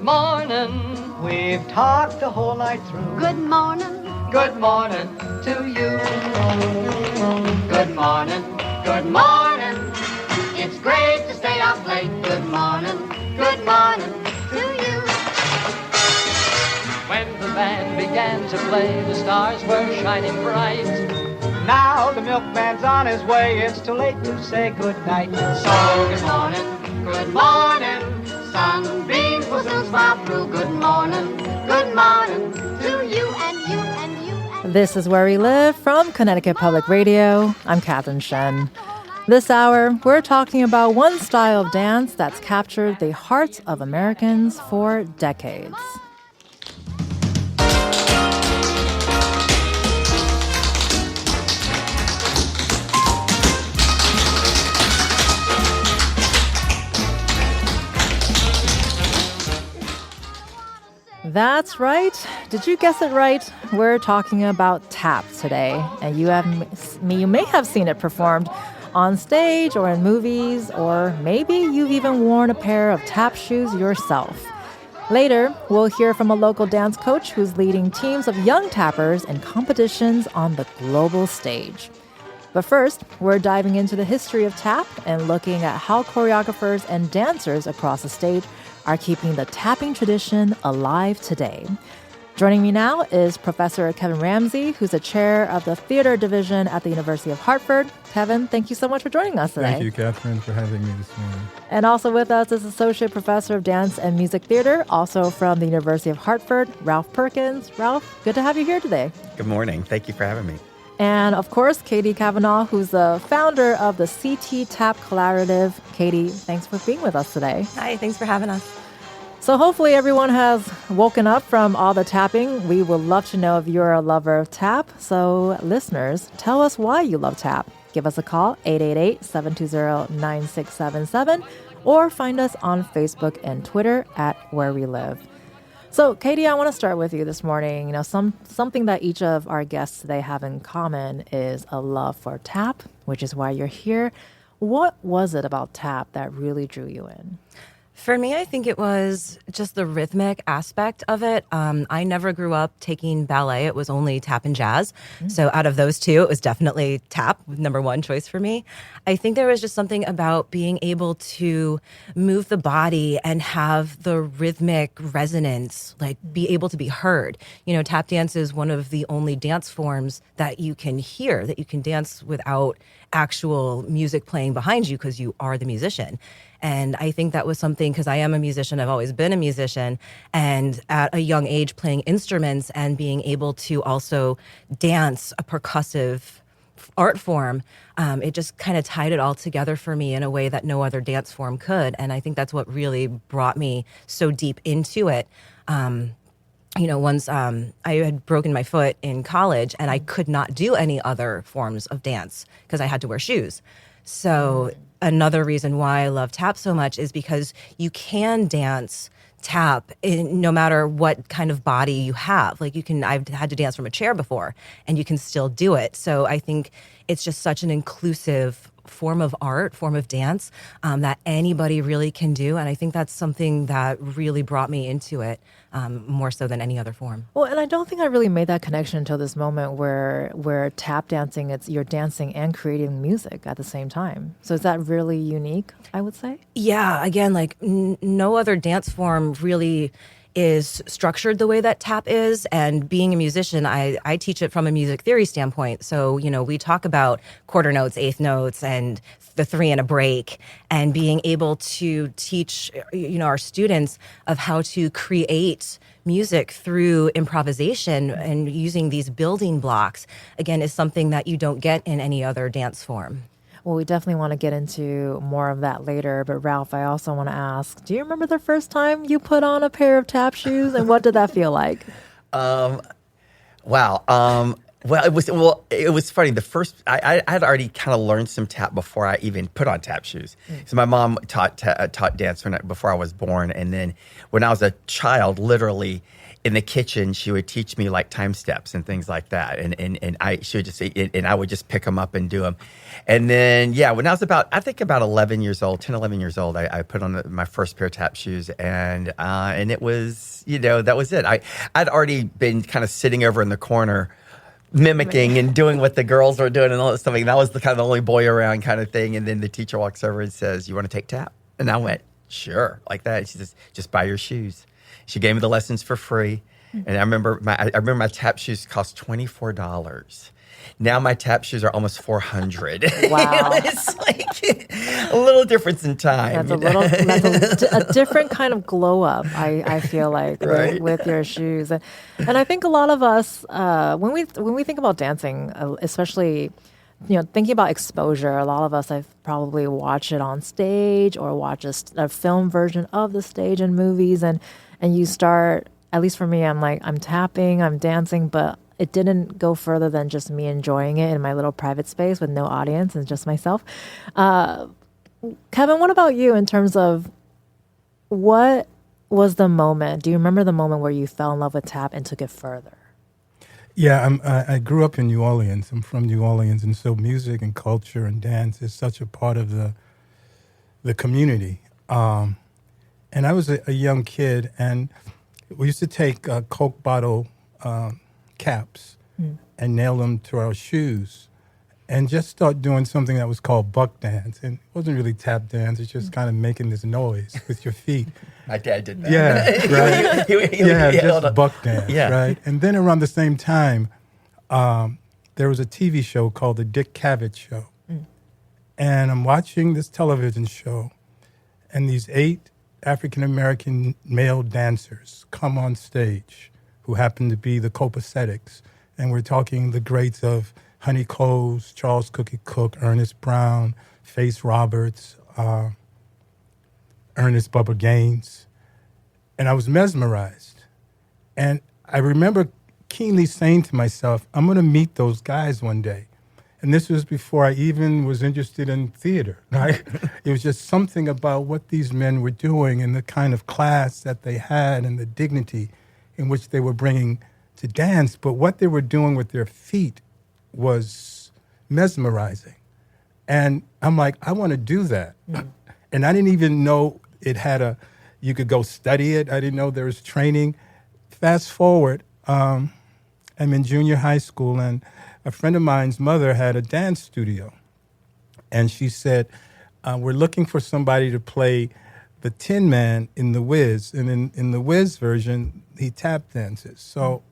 morning. We've talked the whole night through. Good morning. Good morning to you. Good morning. Good morning. It's great to stay up late. Good morning. Good morning to you. When the band began to play, the stars were shining bright. Now the milkman's on his way. It's too late to say goodnight. So good morning. Good morning. Sunbeams will soon smile through. Good morning. Good morning to you and you and you and This is Where We Live from Connecticut Public Radio. I'm Katherine Shen. This hour, we're talking about one style of dance that's captured the hearts of Americans for decades. That's right. Did you guess it right? We're talking about tap today, and you may have seen it performed on stage or in movies, or maybe you've even worn a pair of tap shoes yourself. Later, we'll hear from a local dance coach who's leading teams of young tappers in competitions on the global stage. But first, we're diving into the history of tap and looking at how choreographers and dancers across the stage are keeping the tapping tradition alive today. Joining me now is Professor Kevin Ramsey, who's a chair of the theater division at the University of Hartford. Kevin, thank you so much for joining us today. Thank you, Catherine, for having me this morning. And also with us is Associate Professor of Dance and Music Theater, also from the University of Hartford, Ralph Perkins. Ralph, good to have you here today. Good morning. Thank you for having me. And of course, Katie Kavanaugh, who's the founder of the CT Tap Collaborative. Katie, thanks for being with us today. Hi, thanks for having us. So hopefully everyone has woken up from all the tapping. We would love to know if you're a lover of tap. So listeners, tell us why you love tap. Give us a call, 888-720-9677, or find us on Facebook and Twitter at Where We Live. So Katie, I want to start with you this morning. You know, something that each of our guests today have in common is a love for tap, which is why you're here. What was it about tap that really drew you in? For me, I think it was just the rhythmic aspect of it. I never grew up taking ballet. It was only tap and jazz. So out of those two, it was definitely tap, number one choice for me. I think there was just something about being able to move the body and have the rhythmic resonance, like be able to be heard. You know, tap dance is one of the only dance forms that you can hear, that you can dance without actual music playing behind you because you are the musician. And I think that was something, because I am a musician, I've always been a musician, and at a young age playing instruments and being able to also dance a percussive art form, it just kind of tied it all together for me in a way that no other dance form could. And I think that's what really brought me so deep into it. Once I had broken my foot in college and I could not do any other forms of dance because I had to wear shoes. So another reason why I love tap so much is because you can dance tap no matter what kind of body you have. Like I've had to dance from a chair before and you can still do it. So I think it's just such an inclusive form of art, form of dance that anybody really can do. And I think that's something that really brought me into it more so than any other form. Well, and I don't think I really made that connection until this moment where tap dancing, you're dancing and creating music at the same time. So is that really unique, I would say? Yeah, again, like no other dance form really is structured the way that tap is. And being a musician, I teach it from a music theory standpoint. So, we talk about quarter notes, eighth notes, and the three and a break, and being able to teach, our students of how to create music through improvisation and using these building blocks, again, is something that you don't get in any other dance form. Well, we definitely want to get into more of that later. But Ralph, I also want to ask, do you remember the first time you put on a pair of tap shoes, and what did that feel like? Wow. It was funny. The first, I had already kind of learned some tap before I even put on tap shoes. So my mom taught dance before I was born, and then when I was a child, literally in the kitchen, she would teach me like time steps and things like that. She would just say, and I would just pick them up and do them. And then, when I was about 11 years old, 10, 11 years old, I put on my first pair of tap shoes, and it was, that was it. I'd already been kind of sitting over in the corner mimicking and doing what the girls were doing and all that stuff. And that was the kind of the only boy around kind of thing. And then the teacher walks over and says, "You want to take tap?" And I went, "Sure," like that. And she says, "Just buy your shoes." She gave me the lessons for free. And I remember my tap shoes cost $24. Now my tap shoes are almost $400. Wow. It's like a little difference in time. That's a different kind of glow up, I feel like, Right. with your shoes. And I think a lot of us, when we think about dancing, especially, thinking about exposure, a lot of us have probably watched it on stage or watch a film version of the stage in movies. And you start, at least for me, I'm tapping, I'm dancing, but it didn't go further than just me enjoying it in my little private space with no audience and just myself. Kevin, what about you in terms of what was the moment? Do you remember the moment where you fell in love with tap and took it further? Yeah, I grew up in New Orleans. I'm from New Orleans, and so music and culture and dance is such a part of the community. And I was a young kid, and we used to take Coke bottle caps and nail them to our shoes and just start doing something that was called buck dance. And it wasn't really tap dance. It's just kind of making this noise with your feet. My dad did that. Yeah, right. He just buck dance, Yeah. right? And then around the same time, there was a TV show called The Dick Cavett Show. And I'm watching this television show, and these 8 African-American male dancers come on stage who happen to be the copacetics. And we're talking the greats of Honey Coles, Charles Cookie Cook, Ernest Brown, Face Roberts, Ernest Bubba Gaines. And I was mesmerized. And I remember keenly saying to myself, I'm going to meet those guys one day. And this was before I even was interested in theater, right? It was just something about what these men were doing and the kind of class that they had and the dignity in which they were bringing to dance. But what they were doing with their feet was mesmerizing. And I'm like, I want to do that. And I didn't even know it had you could go study it. I didn't know there was training. Fast forward, I'm in junior high school, and a friend of mine's mother had a dance studio. And she said, we're looking for somebody to play the Tin Man in The Wiz. And in the Wiz version, he tap dances. So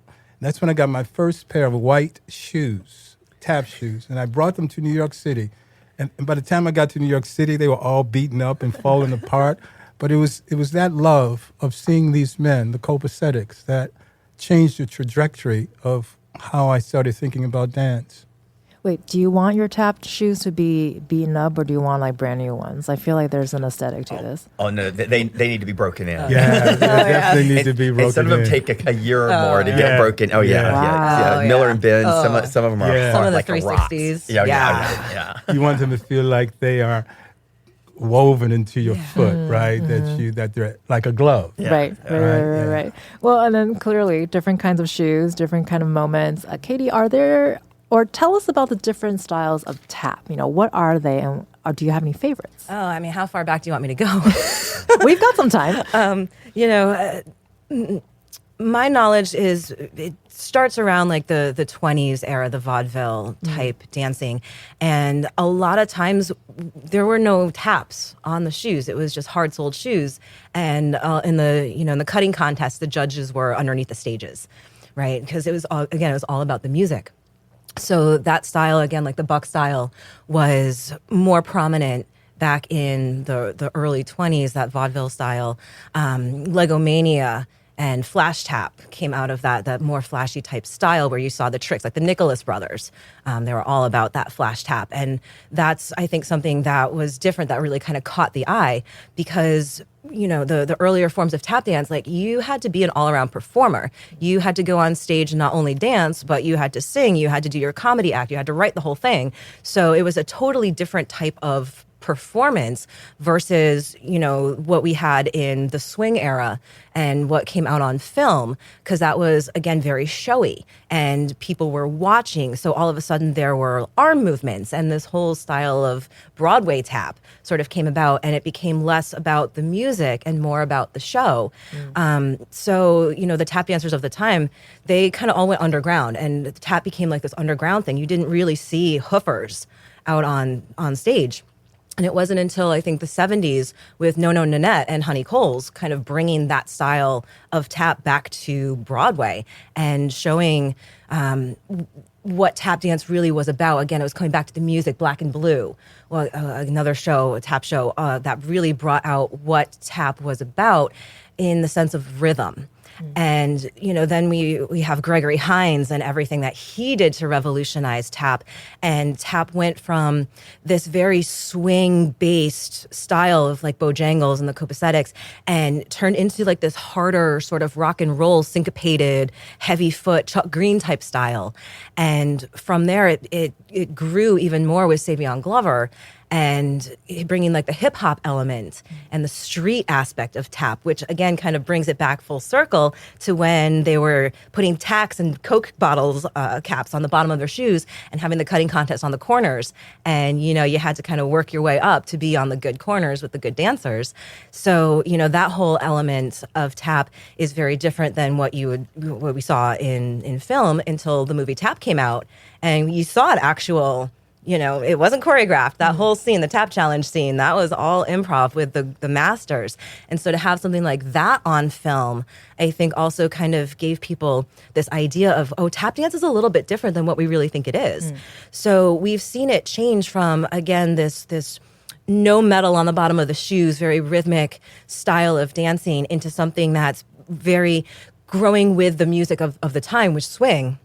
that's when I got my first pair of white shoes, tap shoes. And I brought them to New York City. And by the time I got to New York City, they were all beaten up and falling apart. But it was that love of seeing these men, the copacetics, that changed the trajectory of how I started thinking about dance. Wait, do you want your tap shoes to be beaten up, or do you want like brand new ones? I feel like there's an aesthetic to this. Oh no, they need to be broken in. Yeah, they definitely need to be broken in. And some of them take a year or more to get broken. Oh yeah, Wow. yeah. Miller and Ben. Some of them are Yeah. Some of the like 360s. Yeah. You want them to feel like they are woven into your foot, right? That they're like a glove. Yeah. Right. Well, and then clearly different kinds of shoes, different kind of moments. Katie, or tell us about the different styles of tap. What are they, and or do you have any favorites? Oh, I mean, how far back do you want me to go? We've got some time. My knowledge it starts around like the 20s era, the vaudeville type dancing. And a lot of times there were no taps on the shoes. It was just hard soled shoes. And in the cutting contest, the judges were underneath the stages, right? Because it was all about the music. So that style, again, like the buck style, was more prominent back in the early 20s, that vaudeville style. Legomania and flash tap came out of that more flashy type style where you saw the tricks, like the Nicholas brothers. They were all about that flash tap. And that's, I think, something that was different, that really kind of caught the eye, because the earlier forms of tap dance, like you had to be an all-around performer. You had to go on stage and not only dance, but you had to sing, you had to do your comedy act, you had to write the whole thing. So it was a totally different type of performance versus, what we had in the swing era and what came out on film, because that was, again, very showy and people were watching. So all of a sudden there were arm movements, and this whole style of Broadway tap sort of came about, and it became less about the music and more about the show. So, the tap dancers of the time, they kind of all went underground, and the tap became like this underground thing. You didn't really see hoofers out on stage. And it wasn't until I think the 70s with No No Nanette and Honey Coles kind of bringing that style of tap back to Broadway and showing what tap dance really was about. Again, it was coming back to the music, Black and Blue, well, another show, a tap show, that really brought out what tap was about in the sense of rhythm. And, then we have Gregory Hines and everything that he did to revolutionize tap. And tap went from this very swing-based style of like Bojangles and the copacetics and turned into like this harder sort of rock and roll, syncopated, heavy foot, Chuck Green type style. And from there, it grew even more with Savion Glover, and bringing like the hip hop element and the street aspect of tap, which again kind of brings it back full circle to when they were putting tacks and Coke bottles caps on the bottom of their shoes and having the cutting contest on the corners. And, you had to kind of work your way up to be on the good corners with the good dancers. So, that whole element of tap is very different than what we saw in film until the movie Tap came out. And you saw an actual, it wasn't choreographed. That whole scene, the tap challenge scene, that was all improv with the masters. And so to have something like that on film, I think also kind of gave people this idea of, tap dance is a little bit different than what we really think it is. So we've seen it change from, again, this no metal on the bottom of the shoes, very rhythmic style of dancing into something that's very growing with the music of the time, which swing,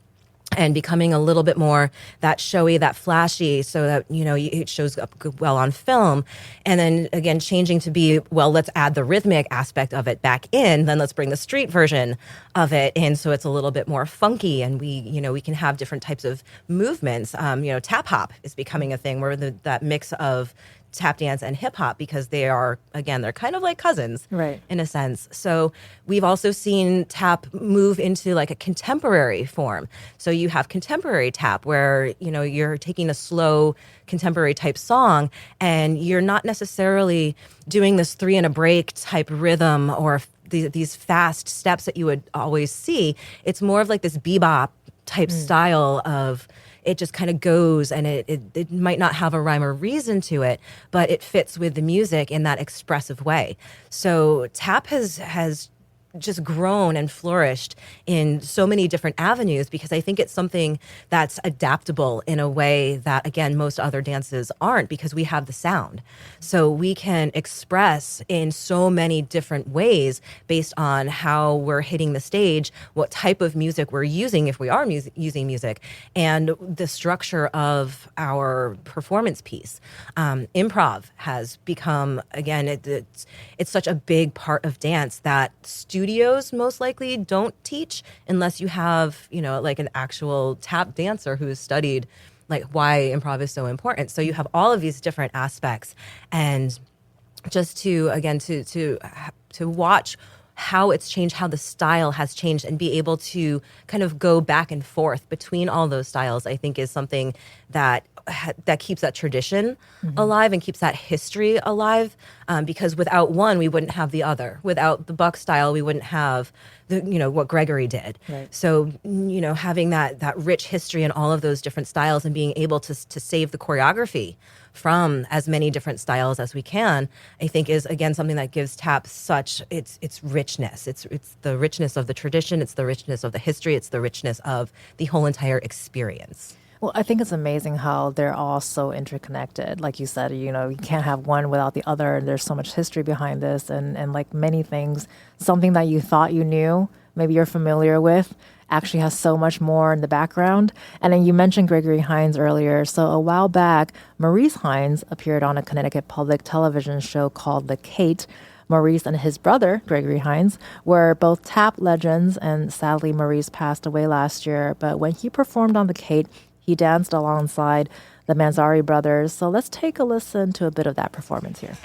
and becoming a little bit more that showy, that flashy, so that, it shows up well on film. And then again, changing to be, well, let's add the rhythmic aspect of it back in, then let's bring the street version of it in so it's a little bit more funky, and we can have different types of movements. Tap hop is becoming a thing where that mix of tap dance and hip hop, because they're kind of like cousins, right, in a sense. So we've also seen tap move into like a contemporary form. So you have contemporary tap where, you're taking a slow contemporary type song and you're not necessarily doing this 3 and a break type rhythm or these fast steps that you would always see. It's more of like this bebop type style of, it just kind of goes, and it might not have a rhyme or reason to it, but it fits with the music in that expressive way. So tap has just grown and flourished in so many different avenues, because I think it's something that's adaptable in a way that, again, most other dances aren't, because we have the sound. So we can express in so many different ways based on how we're hitting the stage, what type of music we're using, if we are using music, and the structure of our performance piece. Improv has become, again, it's such a big part of dance that studios most likely don't teach unless you have, like an actual tap dancer who's studied like why improv is so important. So you have all of these different aspects, and just to watch how it's changed, how the style has changed, and be able to kind of go back and forth between all those styles, I think is something that keeps that tradition alive and keeps that history alive. Because without one, we wouldn't have the other. Without the Buck style, we wouldn't have what Gregory did. Right. So, having that rich history in all of those different styles and being able to save the choreography from as many different styles as we can, I think is, again, something that gives tap such its richness. It's the richness of the tradition. It's the richness of the history. It's the richness of the whole entire experience. Well, I think it's amazing how they're all so interconnected. Like you said, you can't have one without the other. And there's so much history behind this. And like many things, something that you thought you knew, maybe you're familiar with, actually has so much more in the background. And then you mentioned Gregory Hines earlier. So a while back, Maurice Hines appeared on a Connecticut public television show called The Kate. Maurice and his brother, Gregory Hines, were both tap legends. And sadly, Maurice passed away last year. But when he performed on The Kate, he danced alongside the Manzari brothers. So let's take a listen to a bit of that performance here.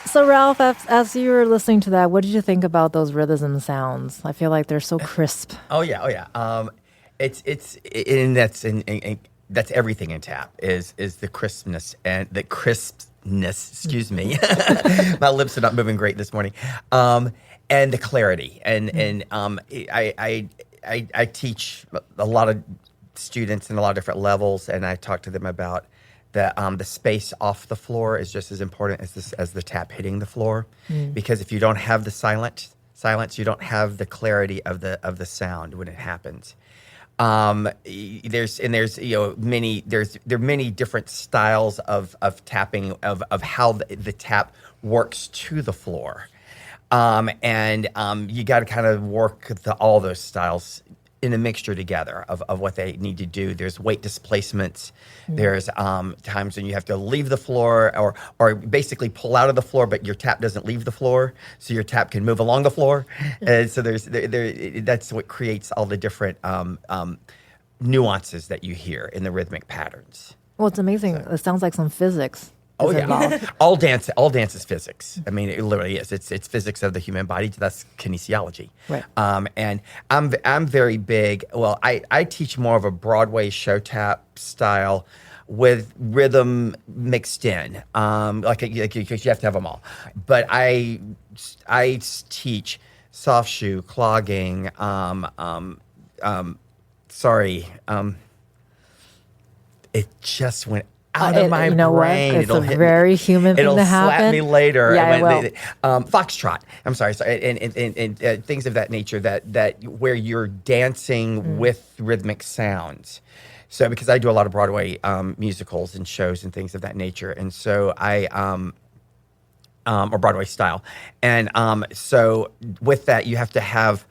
So, Ralph, as you were listening to that, what did you think about those rhythms and sounds? I feel like they're so crisp. Oh yeah. That's everything in tap is the crispness and the crispness. Excuse me, my lips are not moving great this morning. And the clarity. I teach a lot of students in a lot of different levels, and I talk to them about the space off the floor is just as important as the tap hitting the floor, because if you don't have the silence, you don't have the clarity of the sound when it happens. There are many different styles of tapping of how the tap works to the floor, and you got to kind of work all those styles in a mixture together of what they need to do. There's weight displacements. There's times when you have to leave the floor or basically pull out of the floor, but your tap doesn't leave the floor, so your tap can move along the floor. And so that's what creates all the different nuances that you hear in the rhythmic patterns. Well, it's amazing. It sounds like some physics. Oh yeah, all dance is physics. I mean, it literally is. It's physics of the human body. That's kinesiology. Right. And I'm very big. Well, I teach more of a Broadway show tap style with rhythm mixed in. Because you have to have them all. But I teach soft shoe, clogging. It just went out of my you know brain. What? It's a very human thing to happen. It'll slap me later. Yeah, it will. Foxtrot. I'm sorry. And things of that nature that where you're dancing with rhythmic sounds. So because I do a lot of Broadway musicals and shows and things of that nature, and so I or Broadway style, and so with that you have to have,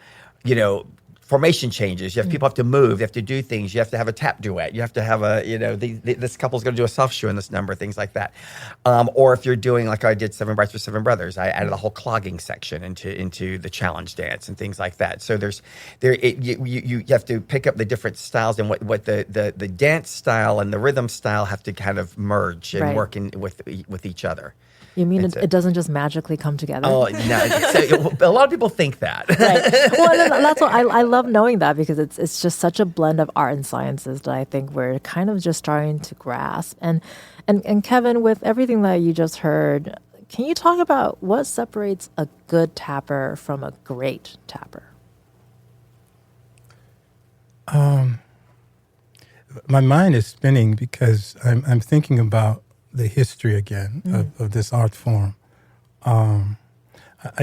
formation changes. You have people have to move. You have to do things. You have to have a tap duet. You have to have this couple's going to do a soft shoe in this number, things like that. Or if you're doing like I did Seven Brides for Seven Brothers, I added a whole clogging section into the challenge dance and things like that. So you have to pick up the different styles and what the dance style and the rhythm style have to kind of merge and work with each other. You mean it doesn't just magically come together? Oh, no. A lot of people think that. Right. Well, that's what I love knowing that, because it's just such a blend of art and sciences that I think we're kind of just starting to grasp. And Kevin, with everything that you just heard, can you talk about what separates a good tapper from a great tapper? My mind is spinning because I'm thinking about the history again of this art form. I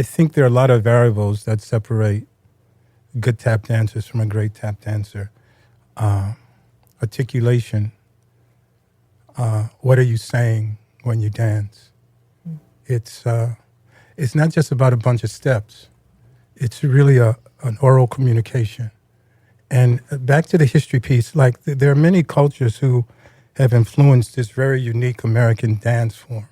think there are a lot of variables that separate good tap dancers from a great tap dancer. Articulation. What are you saying when you dance? It's not just about a bunch of steps. It's really an oral communication. And back to the history piece, like there are many cultures who have influenced this very unique American dance form.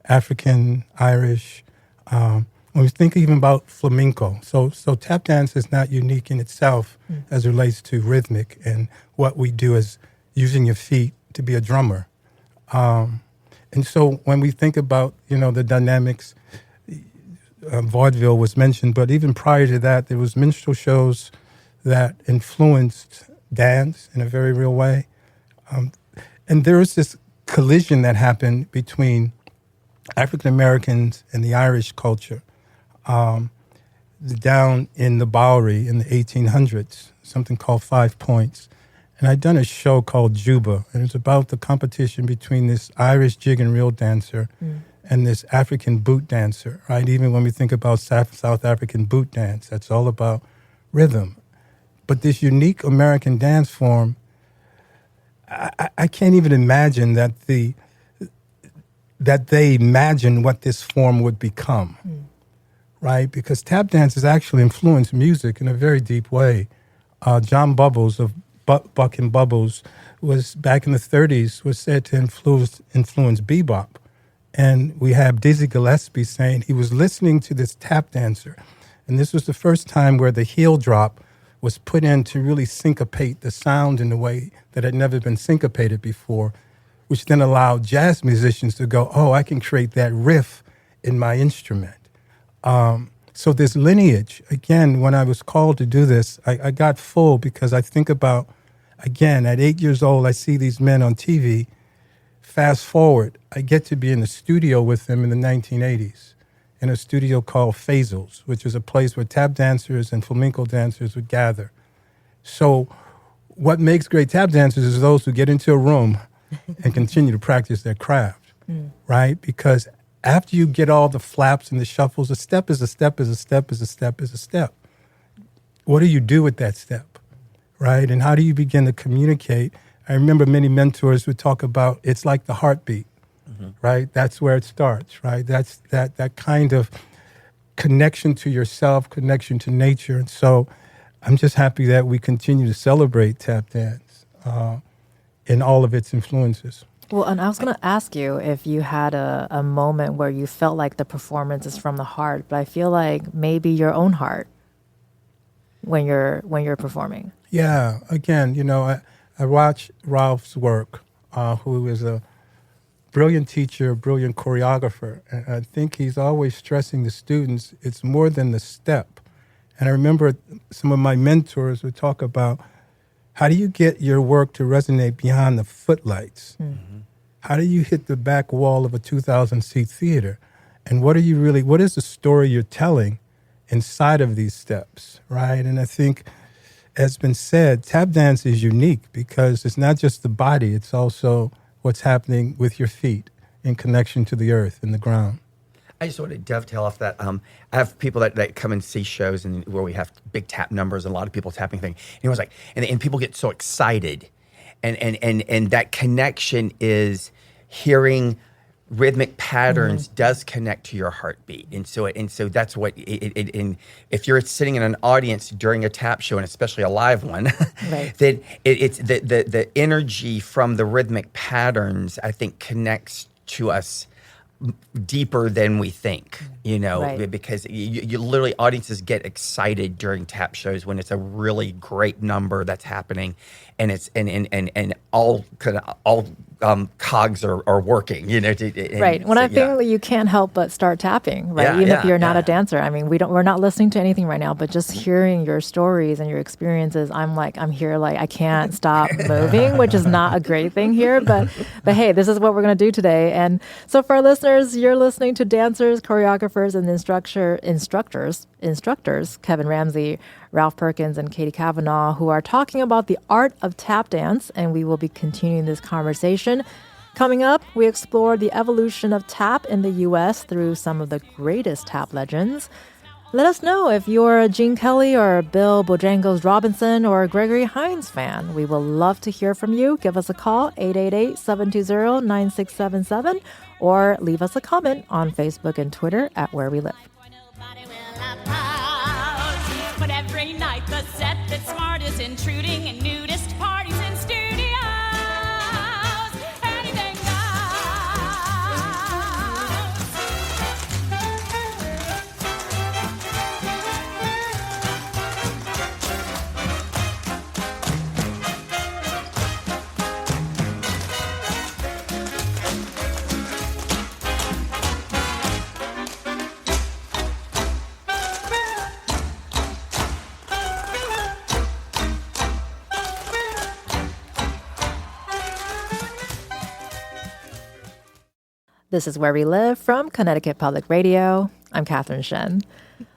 African, Irish, when we think even about flamenco. So tap dance is not unique in itself as it relates to rhythmic and what we do as using your feet to be a drummer. And so when we think about, the dynamics, vaudeville was mentioned, but even prior to that, there was minstrel shows that influenced dance in a very real way. And there was this collision that happened between African Americans and the Irish culture down in the Bowery in the 1800s, something called 5 Points. And I'd done a show called Juba, and it's about the competition between this Irish jig and reel dancer and this African boot dancer, right? Even when we think about South African boot dance, that's all about rhythm. But this unique American dance form, I can't even imagine that they imagine what this form would become, right? Because tap dance has actually influenced music in a very deep way. John Bubbles of Buck and Bubbles, was back in the 30s, was said to influence bebop. And we have Dizzy Gillespie saying he was listening to this tap dancer. And this was the first time where the heel drop was put in to really syncopate the sound in a way that had never been syncopated before, which then allowed jazz musicians to go, oh, I can create that riff in my instrument. So this lineage, again, when I was called to do this, I got full because I think about, again, at 8 years old, I see these men on TV. Fast forward, I get to be in the studio with them in the 1980s, in a studio called Phasels, which is a place where tap dancers and flamenco dancers would gather. So what makes great tap dancers is those who get into a room and continue to practice their craft, right? Because after you get all the flaps and the shuffles, a step is a step is a step is a step is a step. What do you do with that step, right? And how do you begin to communicate? I remember many mentors would talk about it's like the heartbeat, right? That's where it starts, right? That's that kind of connection to yourself, connection to nature. And so I'm just happy that we continue to celebrate tap dance in all of its influences. Well, and I was going to ask you if you had a moment where you felt like the performance is from the heart, but I feel like maybe your own heart when you're performing. Yeah, again, I watch Ralph's work, who is a brilliant teacher, brilliant choreographer, and I think he's always stressing the students, it's more than the step. And I remember some of my mentors would talk about, how do you get your work to resonate beyond the footlights? How do you hit the back wall of a 2,000-seat theater? And what is the story you're telling inside of these steps, right? And I think, as been said, tap dance is unique because it's not just the body, it's also what's happening with your feet in connection to the earth and the ground. I just want to dovetail off that. I have people that come and see shows and where we have big tap numbers and a lot of people tapping things. And it was like, and people get so excited, and that connection is hearing rhythmic patterns does connect to your heartbeat, and so that's what it. And if you're sitting in an audience during a tap show, and especially a live one, right. then it's the energy from the rhythmic patterns, I think, connects to us deeper than we think, right. because you literally, audiences get excited during tap shows when it's a really great number that's happening, and it's and all cogs are working, right. When I think that you can't help but start tapping, right? Even if you're not a dancer. I mean, we're not listening to anything right now, but just hearing your stories and your experiences, I'm here like I can't stop moving, which is not a great thing here, but hey, this is what we're going to do today. And so for our listeners, you're listening to dancers, choreographers, and instructors, Kevin Ramsey, Ralph Perkins, and Katie Kavanaugh, who are talking about the art of tap dance, and we will be continuing this conversation. Coming up, we explore the evolution of tap in the U.S. through some of the greatest tap legends. Let us know if you're a Gene Kelly or Bill Bojangles Robinson or a Gregory Hines fan. We will love to hear from you. Give us a call, 888-720-9677, or leave us a comment on Facebook and Twitter at Where We Live. But every night the set that's smartest, intruding and nudist parties in studios. Anything This is Where We Live from Connecticut Public Radio. I'm Catherine Shen.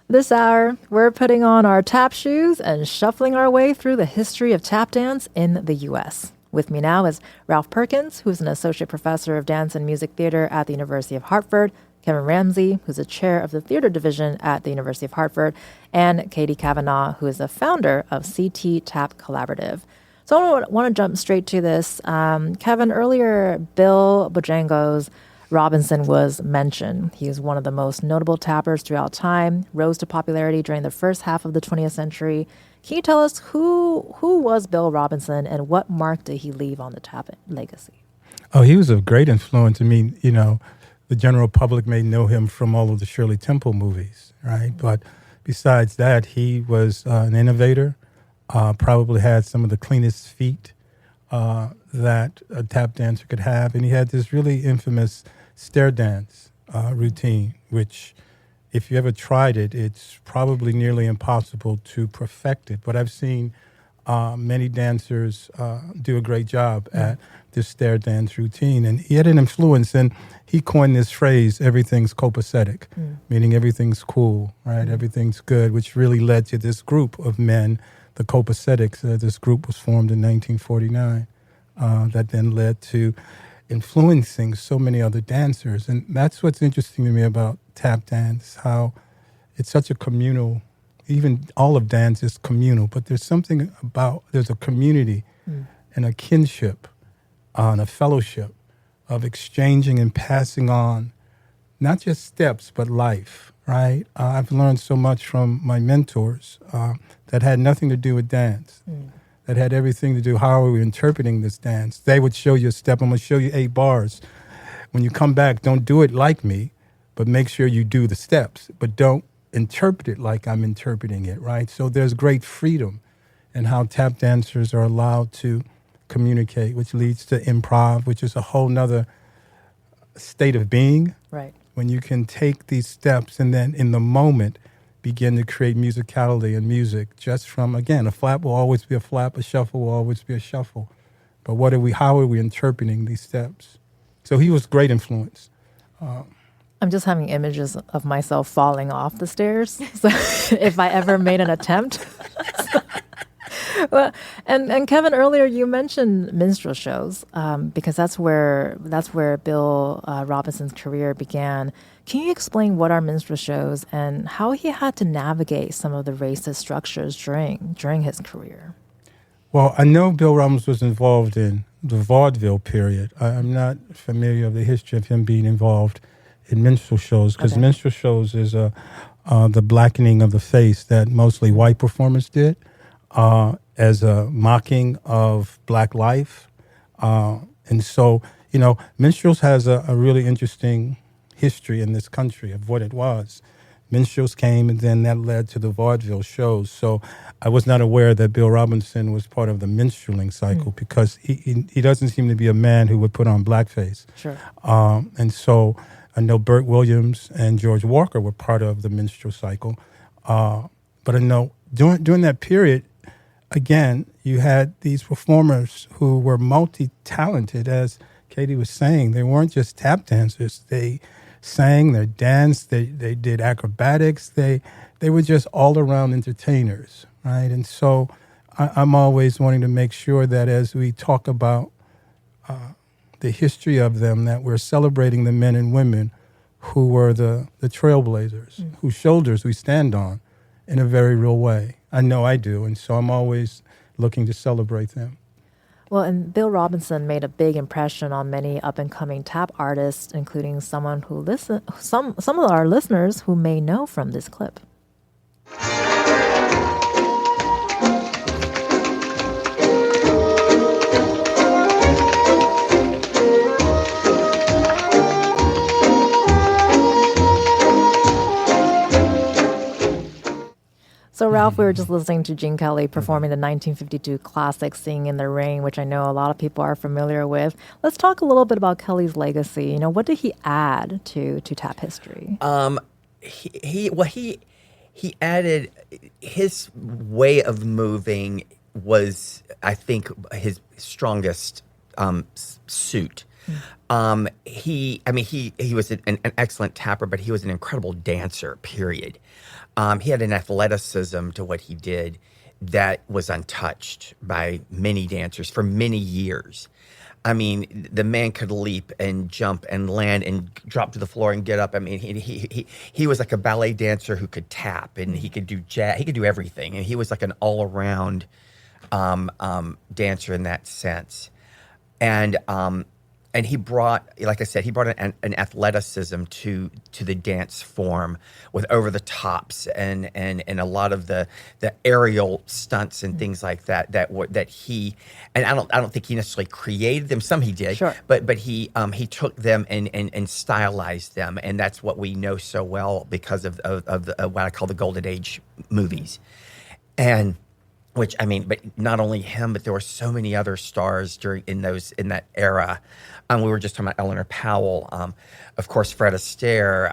This hour, we're putting on our tap shoes and shuffling our way through the history of tap dance in the U.S. With me now is Ralph Perkins, who's an associate professor of dance and music theater at the University of Hartford, Kevin Ramsey, who's a chair of the theater division at the University of Hartford, and Katie Kavanaugh, who is the founder of CT Tap Collaborative. So I want to jump straight to this. Kevin, earlier, Bill Bojangles Robinson was mentioned. He is one of the most notable tappers throughout time, rose to popularity during the first half of the 20th century, Can you tell us who was Bill Robinson and what mark did he leave on the tap legacy? Oh, he was a great influence. I mean, the general public may know him from all of the Shirley Temple movies, right? But besides that, he was an innovator, probably had some of the cleanest feet that a tap dancer could have. And he had this really infamous stair dance routine, which if you ever tried it, it's probably nearly impossible to perfect it. But I've seen many dancers do a great job at this stair dance routine. And he had an influence, and he coined this phrase, everything's copacetic, meaning everything's cool, right? Everything's good, which really led to this group of men, the Copacetics. This group was formed in 1949 that then led to influencing so many other dancers. And that's what's interesting to me about tap dance, how it's such a communal, even all of dance is communal, but there's something about, there's a community and a kinship and a fellowship of exchanging and passing on not just steps, but life, right? I've learned so much from my mentors that had nothing to do with dance, that had everything to do, how are we interpreting this dance? They would show you a step, I'm going to show you 8 bars. When you come back, don't do it like me, but make sure you do the steps, but don't interpret it like I'm interpreting it, right? So there's great freedom in how tap dancers are allowed to communicate, which leads to improv, which is a whole nother state of being. Right. When you can take these steps and then in the moment begin to create musicality and music just from, again, a flap will always be a flap, a shuffle will always be a shuffle. But how are we interpreting these steps? So he was great influence. I'm just having images of myself falling off the stairs. So if I ever made an attempt. Well, and Kevin, earlier you mentioned minstrel shows because that's where Bill Robinson's career began. Can you explain what are minstrel shows and how he had to navigate some of the racist structures during his career? Well, I know Bill Robinson was involved in the vaudeville period. I'm not familiar with the history of him being involved in minstrel shows because minstrel shows is the blackening of the face that mostly white performers did. As a mocking of black life. And so, minstrels has a really interesting history in this country of what it was. Minstrels came and then that led to the vaudeville shows. So I was not aware that Bill Robinson was part of the minstreling cycle because he doesn't seem to be a man who would put on blackface. Sure. And so I know Burt Williams and George Walker were part of the minstrel cycle. But I know during that period, again, you had these performers who were multi-talented, as Katie was saying. They weren't just tap dancers. They sang, they danced, they did acrobatics. They were just all-around entertainers, right? And so I'm always wanting to make sure that as we talk about the history of them, that we're celebrating the men and women who were the trailblazers, whose shoulders we stand on in a very real way. I know I do, and so I'm always looking to celebrate them. Well, and Bill Robinson made a big impression on many up-and-coming tap artists, including someone who some of our listeners who may know from this clip. So, Ralph, we were just listening to Gene Kelly performing the 1952 classic Singing in the Rain, which I know a lot of people are familiar with. Let's talk a little bit about Kelly's legacy. What did he add to tap history? He added his way of moving was, I think, his strongest suit. He was an excellent tapper, but he was an incredible dancer, period. He had an athleticism to what he did that was untouched by many dancers for many years. I mean, the man could leap and jump and land and drop to the floor and get up. I mean, he was like a ballet dancer who could tap and he could do jazz. He could do everything, and he was like an all-around dancer in that sense. And and he brought, like I said, he brought an athleticism to the dance form with over the tops and a lot of the aerial stunts and things like that he, and I don't think he necessarily created them. Some he did, Sure. but he took them and stylized them, and that's what we know so well because of what I call the Golden Age movies, and. Which, I mean, but not only him, but there were so many other stars in that era. We were just talking about Eleanor Powell, of course, Fred Astaire,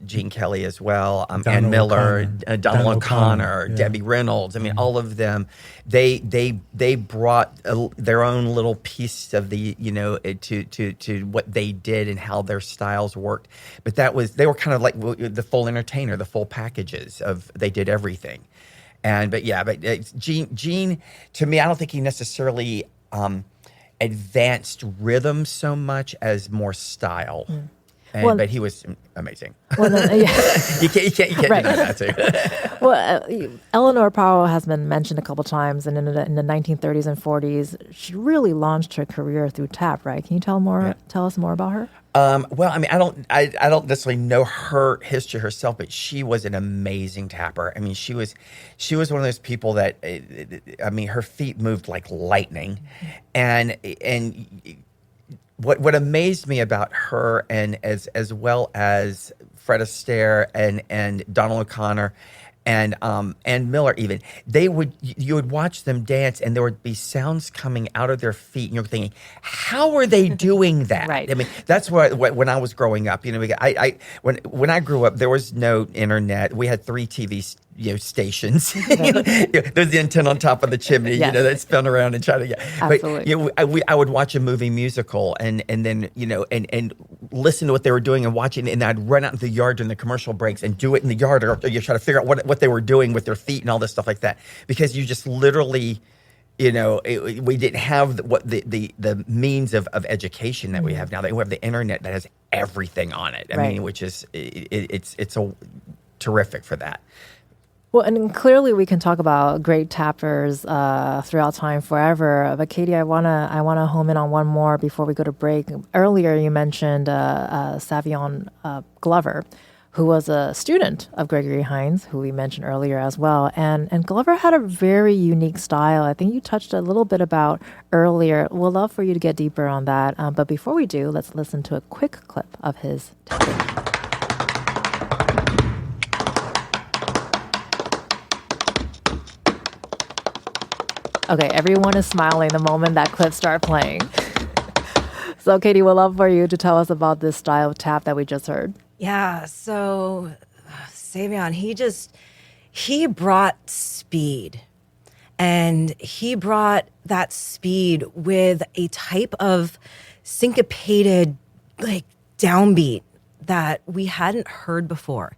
Gene Kelly as well, Ann Miller, Donald O'Connor, yeah. Debbie Reynolds. I mean, all of them. They brought their own little piece of the to what they did and how their styles worked. But they were kind of like the full entertainer, the full packages of they did everything. But Gene, to me, I don't think he necessarily advanced rhythm so much as more style. But he was amazing. Well, You can't Right. deny that too. Well, Eleanor Powell has been mentioned a couple times, and in the 1930s and 40s, she really launched her career through tap. Right? Can you tell us more about her? Well, I mean, I don't necessarily know her history herself, but she was an amazing tapper. I mean, she was one of those people that, I mean, her feet moved like lightning, and what amazed me about her, and as well as Fred Astaire and Donald O'Connor. And Miller, even you would watch them dance, and there would be sounds coming out of their feet, and you're thinking, "How are they doing that?" Right. I mean, that's what when I was growing up. When I grew up, there was no internet. We had 3 TV stations. There's the antenna on top of the chimney, Yes. that spun around and tried to get. Absolutely. But I would watch a movie musical and then and listen to what they were doing and watching, and I'd run out into the yard during the commercial breaks and do it in the yard, or you try to figure out what they were doing with their feet and all this stuff like that, because you just literally. We didn't have the means of education that we have now. We have the internet that has everything on it. I mean, which is it's a terrific for that. Well, and clearly we can talk about great tappers throughout time forever. But Katie, I wanna home in on one more before we go to break. Earlier, you mentioned Savion Glover, who was a student of Gregory Hines, who we mentioned earlier as well. And Glover had a very unique style. I think you touched a little bit about earlier. We'd love for you to get deeper on that. But before we do, let's listen to a quick clip of his tapping. Okay, everyone is smiling the moment that clip started playing. So, Katie, we'd love for you to tell us about this style of tap that we just heard. Yeah, so Savion, he brought speed. And he brought that speed with a type of syncopated, like, downbeat that we hadn't heard before.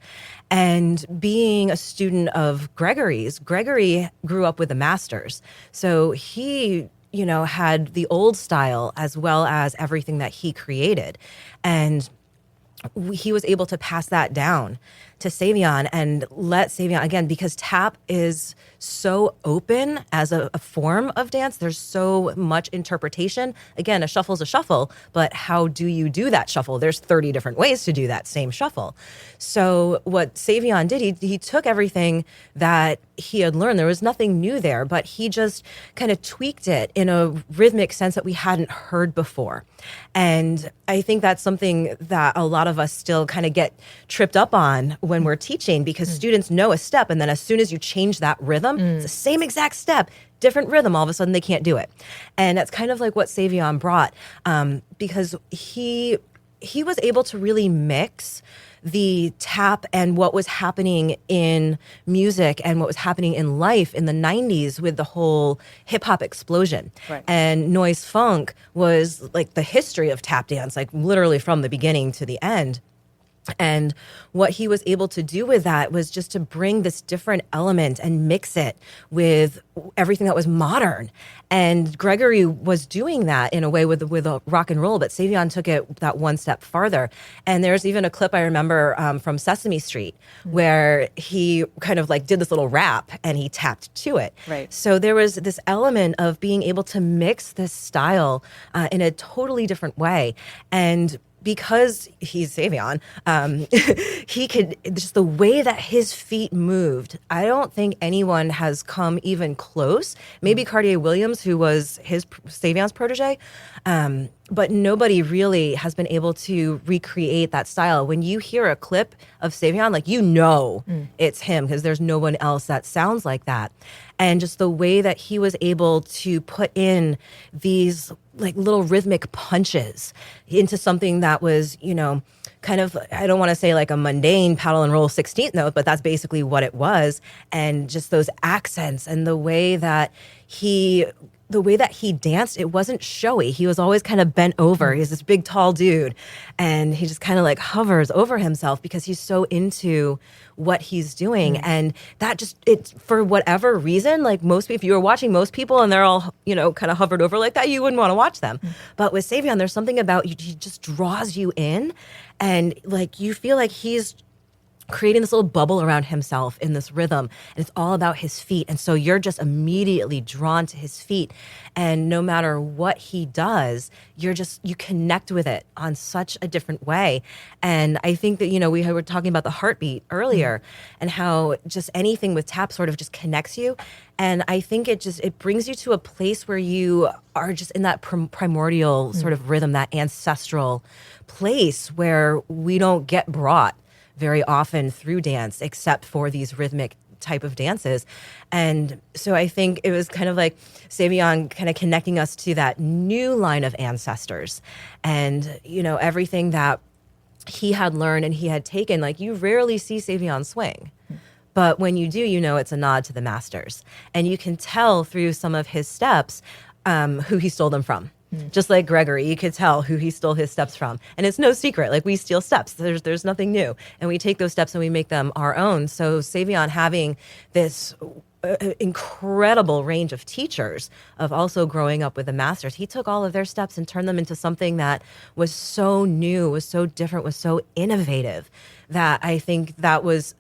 And being a student of Gregory grew up with the masters. So he, had the old style as well as everything that he created. And he was able to pass that down to Savion and let Savion, again, because tap is so open as a form of dance. There's so much interpretation. Again, a shuffle is a shuffle, but how do you do that shuffle? There's 30 different ways to do that same shuffle. So what Savion did, he took everything that he had learned. There was nothing new there, but he just kind of tweaked it in a rhythmic sense that we hadn't heard before. And I think that's something that a lot of us still kind of get tripped up on when we're teaching, because students know a step, and then as soon as you change that rhythm, it's the same exact step, different rhythm, all of a sudden they can't do it. And that's kind of like what Savion brought, because he was able to really mix the tap and what was happening in music and what was happening in life in the 90s with the whole hip hop explosion. Right. And noise funk was like the history of tap dance, like literally from the beginning to the end. And what he was able to do with that was just to bring this different element and mix it with everything that was modern. And Gregory was doing that in a way with a rock and roll, but Savion took it that one step farther. And there's even a clip I remember from Sesame Street where he kind of like did this little rap and he tapped to it. Right. So there was this element of being able to mix this style in a totally different way. And because he's Savion, he could, just the way that his feet moved, I don't think anyone has come even close. Maybe Cartier Williams, who was Savion's protege, but nobody really has been able to recreate that style. When you hear a clip of Savion, like, you know it's him, because there's no one else that sounds like that. And just the way that he was able to put in these like little rhythmic punches into something that was, you know, kind of, I don't want to say like a mundane paddle and roll 16th note, but that's basically what it was. And just those accents and the way that he danced, it wasn't showy. He was always kind of bent over. He's this big, tall dude. And he just kind of like hovers over himself because he's so into what he's doing. And that just, for whatever reason, like if you were watching most people and they're all, you know, kind of hovered over like that, you wouldn't want to watch them. But with Savion, there's something about you, he just draws you in. And like, you feel like he's creating this little bubble around himself in this rhythm, and it's all about his feet. And so you're just immediately drawn to his feet, and no matter what he does, you connect with it on such a different way. And I think that, you know, we were talking about the heartbeat earlier and how just anything with tap sort of just connects you. And I think it brings you to a place where you are just in that primordial sort of rhythm, that ancestral place where we don't get brought very often through dance, except for these rhythmic type of dances. And so I think it was kind of like Savion kind of connecting us to that new line of ancestors. And, you know, everything that he had learned and he had taken, like, you rarely see Savion swing. But when you do, you know it's a nod to the masters. And you can tell through some of his steps who he stole them from. Just like Gregory, you could tell who he stole his steps from. And it's no secret. Like, we steal steps. There's nothing new. And we take those steps and we make them our own. So Savion having this incredible range of teachers, of also growing up with the masters, he took all of their steps and turned them into something that was so new, was so different, was so innovative, that I think that was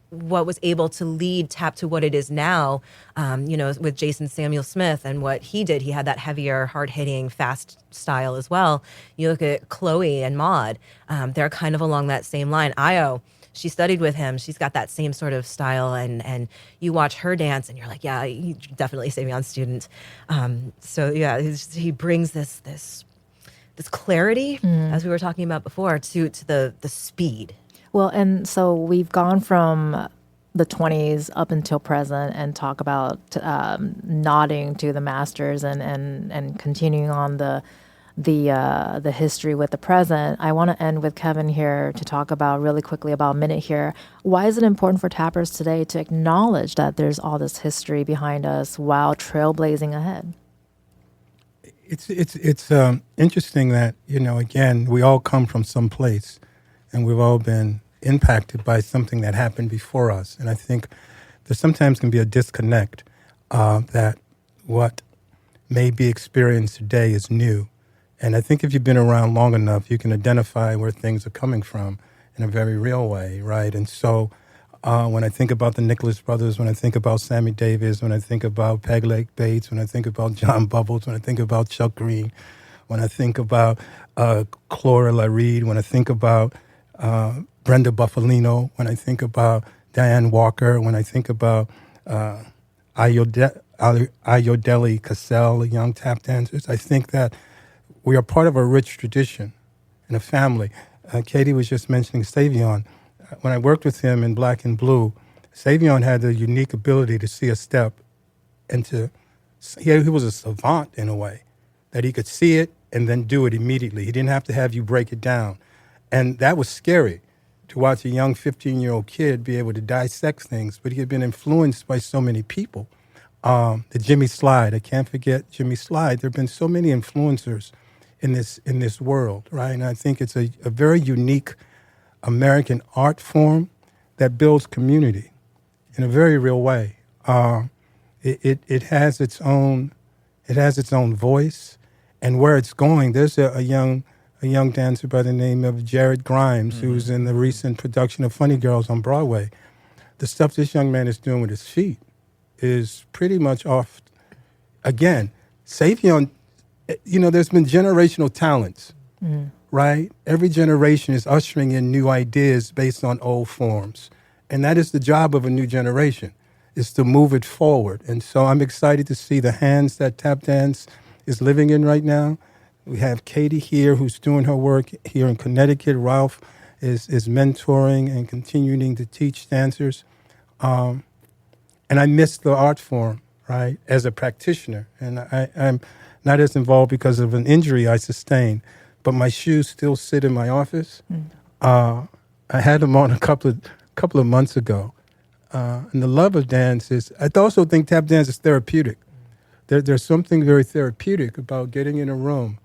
what was able to lead tap to what it is now. You know, with Jason Samuel Smith and what he did, he had that heavier, hard-hitting, fast style as well. You look at Chloe and Maud, they're kind of along that same line. Io, she studied with him. She's got that same sort of style, and you watch her dance, and you're like, yeah, you definitely Savion's student. So yeah, he brings this clarity, as we were talking about before, to the speed. Well, and so we've gone from the 20s up until present and talk about nodding to the masters and continuing on the history with the present. I want to end with Kevin here to talk about really quickly about a minute here. Why is it important for tappers today to acknowledge that there's all this history behind us while trailblazing ahead? It's interesting that, you know, again, we all come from some place, and we've all been impacted by something that happened before us. And I think there sometimes can be a disconnect that what may be experienced today is new. And I think if you've been around long enough, you can identify where things are coming from in a very real way, right? And so when I think about the Nicholas brothers, when I think about Sammy Davis, when I think about Peg Leg Bates, when I think about John Bubbles, when I think about Chuck Green, when I think about Clara LaReed, when I think about Brenda Buffalino, when I think about Diane Walker, when I think about Ayodele Cassell, the young tap dancers, I think that we are part of a rich tradition and a family. Katie was just mentioning Savion. When I worked with him in Black and Blue, Savion had the unique ability to see a step and he was a savant in a way, that he could see it and then do it immediately. He didn't have to have you break it down. And that was scary, to watch a young 15-year-old kid be able to dissect things, but he had been influenced by so many people. The Jimmy Slide, I can't forget Jimmy Slide. There have been so many influencers in this world, right? And I think it's a very unique American art form that builds community in a very real way. It has its own voice, and where it's going. There's a young dancer by the name of Jared Grimes, who's in the recent production of Funny Girls on Broadway. The stuff this young man is doing with his feet is pretty much off. Again, Savion, there's been generational talents, right? Every generation is ushering in new ideas based on old forms. And that is the job of a new generation, is to move it forward. And so I'm excited to see the hands that tap dance is living in right now. We have Katie here who's doing her work here in Connecticut. Ralph is mentoring and continuing to teach dancers. And I miss the art form, right, as a practitioner. And I'm not as involved because of an injury I sustained, but my shoes still sit in my office. I had them on a couple of months ago. And the love of dance is, I also think tap dance is therapeutic. There's something very therapeutic about getting in a room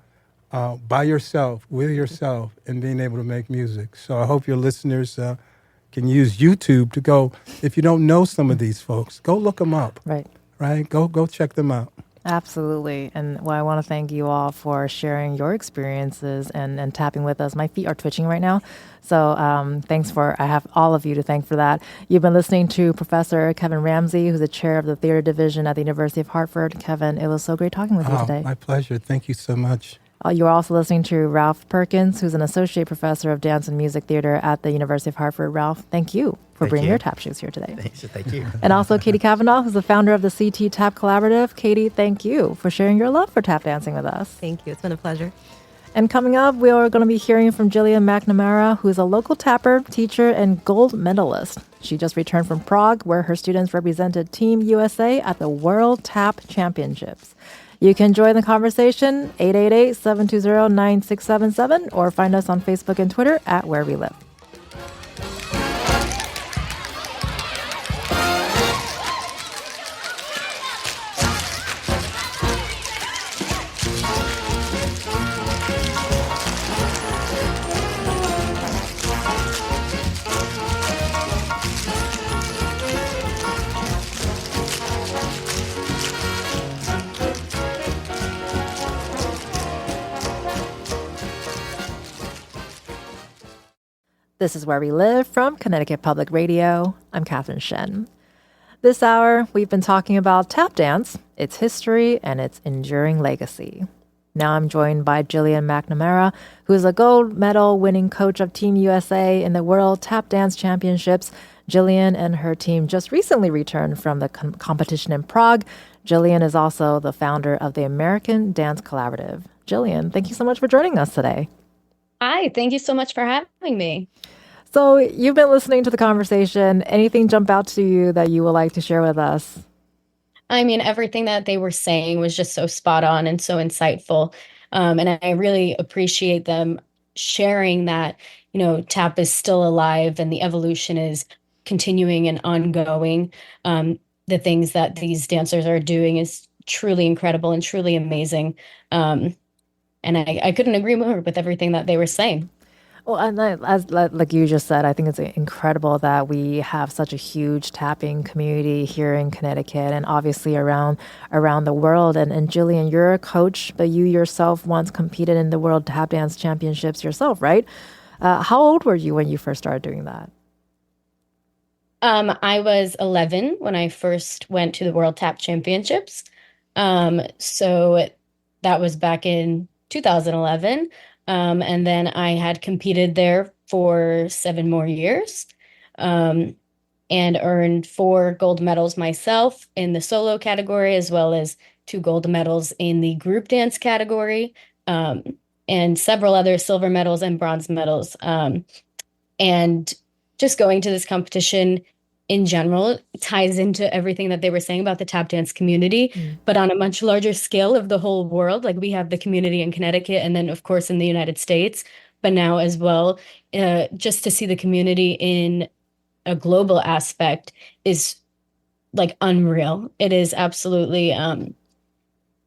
by yourself, with yourself, and being able to make music. So I hope your listeners can use YouTube to go, if you don't know some of these folks, go look them up. Right? Go check them out. Absolutely. And I want to thank you all for sharing your experiences and tapping with us. My feet are twitching right now. So I have all of you to thank for that. You've been listening to Professor Kevin Ramsey, who's the chair of the theater division at the University of Hartford. Kevin, it was so great talking with you today. My pleasure. Thank you so much. You're also listening to Ralph Perkins, who's an associate professor of dance and music theater at the University of Hartford. Ralph, thank you for bringing your tap shoes here today. Thank you. And also Katie Kavanaugh, who's the founder of the CT Tap Collaborative. Katie, thank you for sharing your love for tap dancing with us. Thank you. It's been a pleasure. And coming up, we are going to be hearing from Jillian McNamara, who is a local tapper, teacher, and gold medalist. She just returned from Prague, where her students represented Team USA at the World Tap Championships. You can join the conversation, 888-720-9677, or find us on Facebook and Twitter at Where We Live. This is Where We Live from Connecticut Public Radio. I'm Catherine Shen. This hour, we've been talking about tap dance, its history, and its enduring legacy. Now I'm joined by Jillian McNamara, who is a gold medal winning coach of Team USA in the World Tap Dance Championships. Jillian and her team just recently returned from the competition in Prague. Jillian is also the founder of the American Dance Collaborative. Jillian, thank you so much for joining us today. Hi, thank you so much for having me. So you've been listening to the conversation. Anything jump out to you that you would like to share with us? I mean, everything that they were saying was just so spot on and so insightful. And I really appreciate them sharing that, tap is still alive and the evolution is continuing and ongoing. The things that these dancers are doing is truly incredible and truly amazing. And I couldn't agree more with everything that they were saying. Well, and as like you just said, I think it's incredible that we have such a huge tapping community here in Connecticut and obviously around the world. And Jillian, you're a coach, but you yourself once competed in the World Tap Dance Championships yourself, right? How old were you when you first started doing that? I was 11 when I first went to the World Tap Championships. So that was back in 2011. And then I had competed there for 7 more years and earned 4 gold medals myself in the solo category, as well as 2 gold medals in the group dance category, and several other silver medals and bronze medals. And just going to this competition in general ties into everything that they were saying about the tap dance community, but on a much larger scale of the whole world. Like we have the community in Connecticut and then of course in the United States, but now as well, just to see the community in a global aspect is like unreal. It is absolutely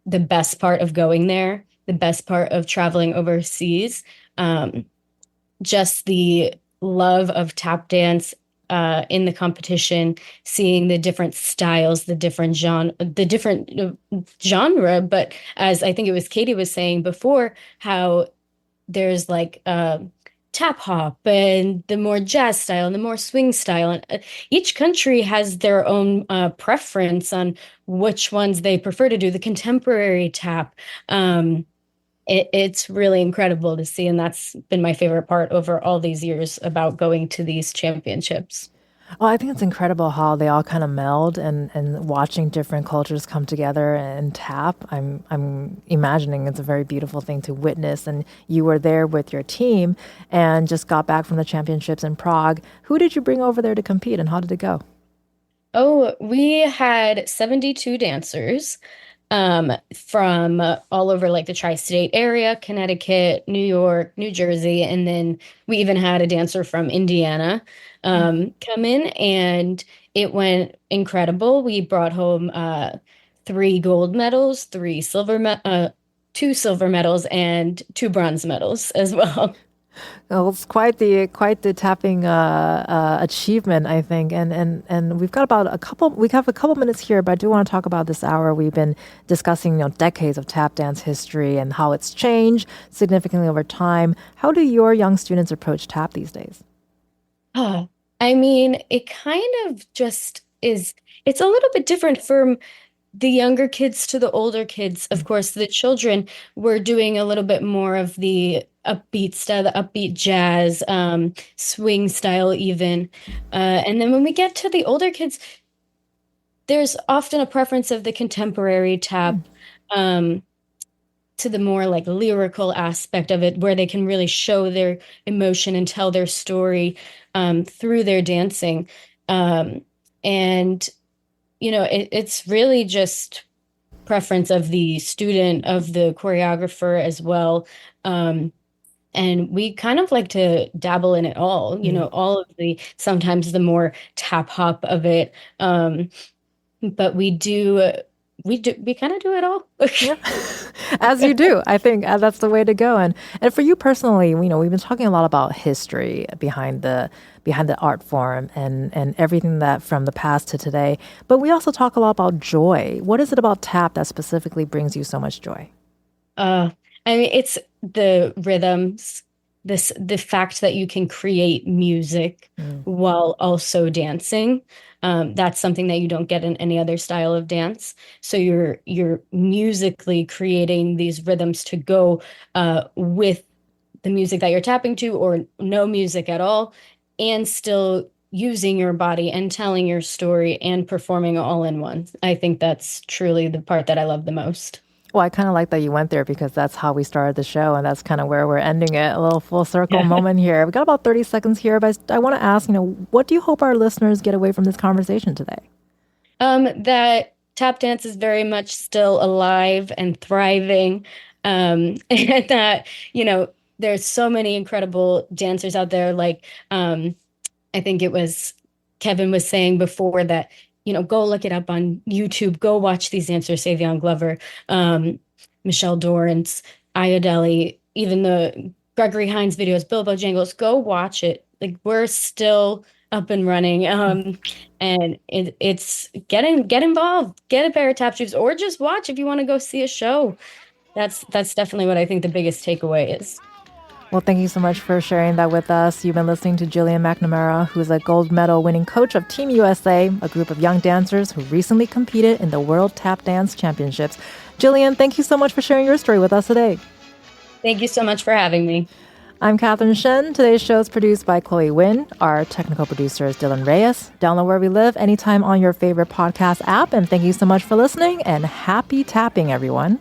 the best part of going there, the best part of traveling overseas. Just the love of tap dance in the competition, seeing the different styles, the different genre. But as I think it was Katie was saying before, how there's like tap hop and the more jazz style and the more swing style. And each country has their own preference on which ones they prefer to do. The contemporary tap. It's really incredible to see, and that's been my favorite part over all these years about going to these championships. Well, I think it's incredible how they all kind of meld and watching different cultures come together and tap. I'm imagining it's a very beautiful thing to witness. And you were there with your team and just got back from the championships in Prague. Who did you bring over there to compete, and how did it go? Oh, we had 72 dancers from all over like the tri-state area, Connecticut, New York, New Jersey, and then we even had a dancer from Indiana come in, and it went incredible. We brought home 3 gold medals, 2 silver medals, and 2 bronze medals as well. Well, it's quite the tapping achievement, I think, and we've got about we have a couple minutes here, but I do want to talk about this hour. We've been discussing, decades of tap dance history and how it's changed significantly over time. How do your young students approach tap these days? I mean, it kind of just is, it's a little bit different from the younger kids to the older kids. Of course, the children were doing a little bit more of the upbeat style, the upbeat jazz, swing style even. And then when we get to the older kids, there's often a preference of the contemporary tap to the more like lyrical aspect of it, where they can really show their emotion and tell their story through their dancing. And it's really just preference of the student, of the choreographer as well. And we kind of like to dabble in it all, all of sometimes the more tap hop of it. But we kind of do it all. Yeah. As you do. I think that's the way to go. And for you personally, we've been talking a lot about history behind the art form and everything that from the past to today. But we also talk a lot about joy. What is it about tap that specifically brings you so much joy? I mean, it's the rhythms, the fact that you can create music while also dancing. That's something that you don't get in any other style of dance. So you're musically creating these rhythms to go with the music that you're tapping to, or no music at all, and still using your body and telling your story and performing all in one. I think that's truly the part that I love the most. Well, I kind of like that you went there, because that's how we started the show, and that's kind of where we're ending it. A little full circle moment here. We got about 30 seconds here, but I want to ask, what do you hope our listeners get away from this conversation today? That tap dance is very much still alive and thriving, and that, there's so many incredible dancers out there. Like, I think it was Kevin was saying before that, go look it up on YouTube. Go watch these dancers, Savion Glover, Michelle Dorrance, Ayodele, even the Gregory Hines videos, Bill Bojangles. Go watch it. Like, we're still up and running. And it's get involved, get a pair of tap shoes, or just watch if you want to go see a show. That's definitely what I think the biggest takeaway is. Well, thank you so much for sharing that with us. You've been listening to Jillian McNamara, who is a gold medal winning coach of Team USA, a group of young dancers who recently competed in the World Tap Dance Championships. Jillian, thank you so much for sharing your story with us today. Thank you so much for having me. I'm Catherine Shen. Today's show is produced by Chloe Nguyen. Our technical producer is Dylan Reyes. Download Where We Live anytime on your favorite podcast app. And thank you so much for listening, and happy tapping, everyone.